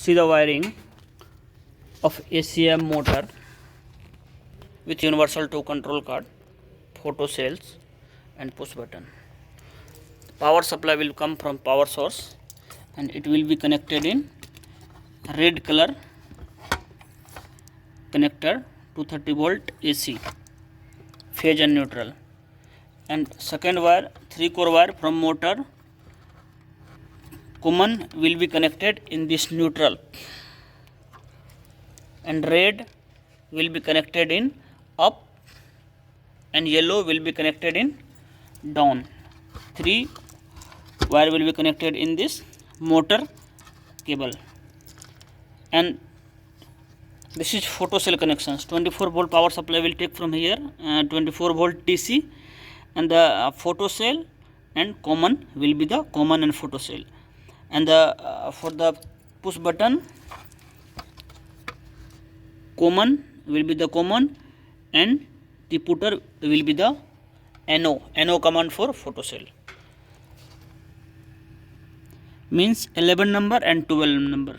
See the wiring of ACM motor with universal 2 control card, photocells and push button. Power supply will come from power source and it will be connected in red color connector 230 volt AC, phase and neutral. And second wire, 3-core wire from motor common will be connected in this neutral, and red will be connected in up and yellow will be connected in down. 3 wire will be connected in this motor cable, and this is photocell connections. 24 volt power supply will take from here, 24 volt DC, and the photocell and common will be the common and photocell, and the for the push button common will be the common and the putter will be the NO command for photocell. Means 11 number and 12 number.